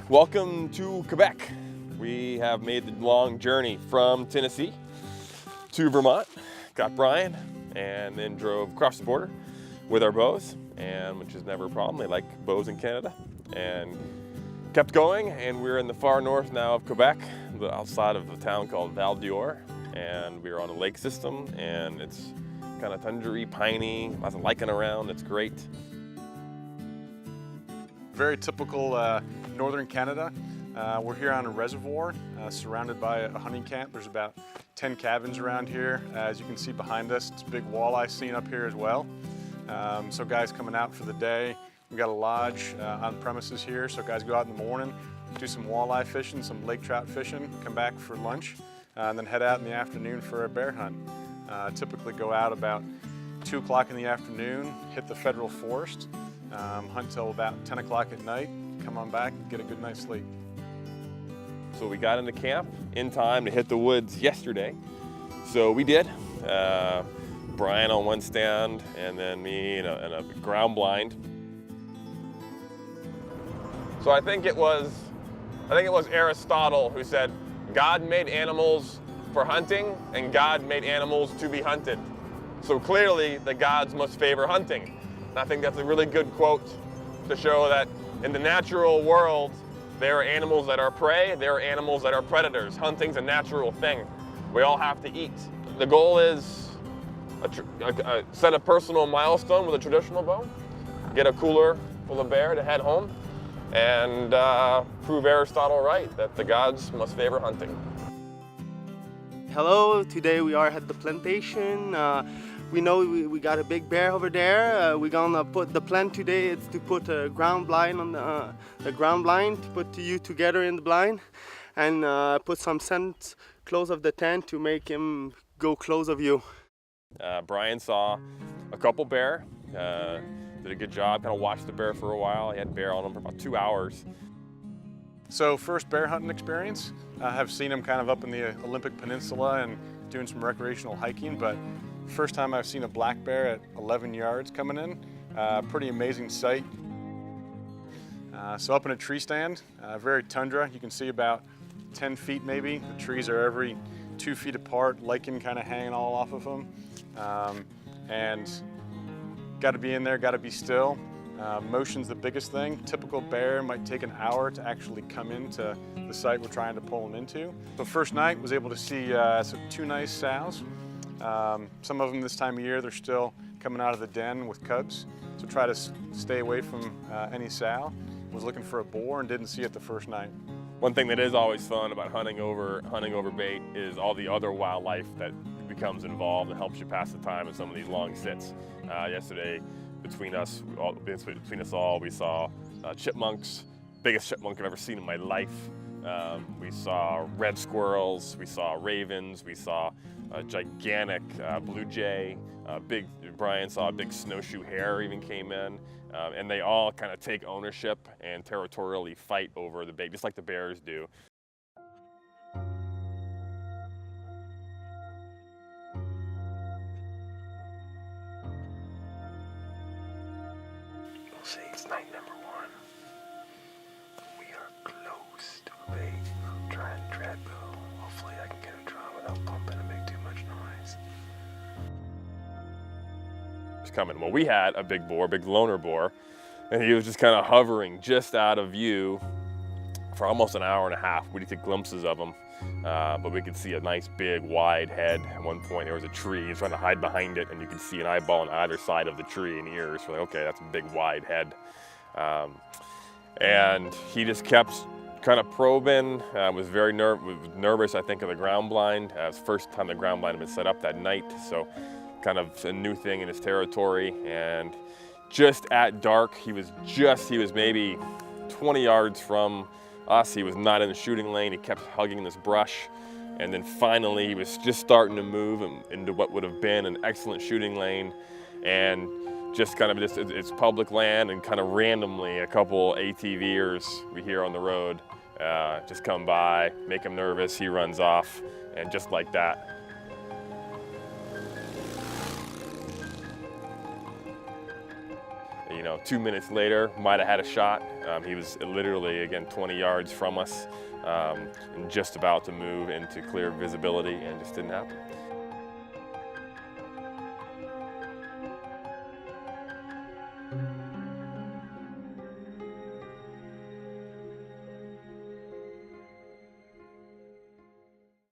Welcome to Quebec. We have made the long journey from Tennessee to Vermont. Got Brian and then drove across the border with our bows, and which is never a problem. They like bows in Canada, and kept going, and we're in the far north now of Quebec, outside of a town called Val d'Or, and we're on a lake system, and it's kind of tundra-y, piney, lots of lichen around. It's great. Very typical northern Canada. We're here on a reservoir surrounded by a hunting camp. There's about 10 cabins around here. As you can see behind us, it's a big walleye scene up here as well. So guys coming out for the day. We've got a lodge on premises here, so guys go out in the morning, do some walleye fishing, some lake trout fishing, come back for lunch, and then head out in the afternoon for a bear hunt. Typically go out about 2 o'clock in the afternoon, hit the federal forest, hunt till about 10 o'clock at night, come on back and get a good night's sleep. So we got into camp in time to hit the woods yesterday. So we did. Brian on one stand, and then me in a ground blind. So I think it was Aristotle who said, God made animals for hunting, and God made animals to be hunted. So clearly the gods must favor hunting. And I think that's a really good quote to show that in the natural world, there are animals that are prey, there are animals that are predators. Hunting's a natural thing. We all have to eat. The goal is set a personal milestone with a traditional bow, get a cooler full of bear to head home, and prove Aristotle right, that the gods must favor hunting. Hello, today we are at the plantation. We know we got a big bear over there. We're gonna put the plan today is to put a ground blind on the ground blind, to put you together in the blind, and put some scent close of the tent to make him go close of you. Brian saw a couple bear, did a good job, kind of watched the bear for a while. He had bear on him for about 2 hours. So first bear hunting experience. I have seen him kind of up in the Olympic Peninsula and doing some recreational hiking, but first time I've seen a black bear at 11 yards coming in. Pretty amazing sight. So up in a tree stand, very tundra. You can see about 10 feet maybe. The trees are every 2 feet apart, lichen kind of hanging all off of them. And got to be in there, got to be still. Motion's the biggest thing. Typical bear might take an hour to actually come into the site we're trying to pull them into. So first night was able to see 2 nice sows. Some of them this time of year, they're still coming out of the den with cubs. So try to stay away from any sow. Was looking for a boar and didn't see it the first night. One thing that is always fun about hunting over bait is all the other wildlife that becomes involved and helps you pass the time in some of these long sits. Yesterday, between us all, we saw chipmunks, biggest chipmunk I've ever seen in my life. We saw red squirrels, we saw ravens, we saw a gigantic blue jay, Brian saw a big snowshoe hare even came in, and they all kind of take ownership and territorially fight over the bait, just like the bears do. We'll see, it's night number 1. We are close to a bait. I'll try and tread bow. Hopefully I can get him drawn without bumping and make too much noise. It's coming. Well, we had a big boar, big loner boar, and he was just kind of hovering just out of view for almost an hour and a half. We did get glimpses of him, but we could see a nice big wide head. At one point there was a tree, he was trying to hide behind it, and you could see an eyeball on either side of the tree and ears. We're like, okay, that's a big wide head. And he just kept kind of probing, was very nervous, I think, of the ground blind. It was the first time the ground blind had been set up that night, so kind of a new thing in his territory. And just at dark, he was maybe 20 yards from us. He was not in the shooting lane. He kept hugging this brush, and then finally he was just starting to move into what would have been an excellent shooting lane, and just kind of it's public land, and kind of randomly a couple ATVers we hear on the road just come by, make him nervous, he runs off, and just like that. You know, 2 minutes later, might have had a shot. He was literally, again, 20 yards from us and just about to move into clear visibility, and just didn't happen.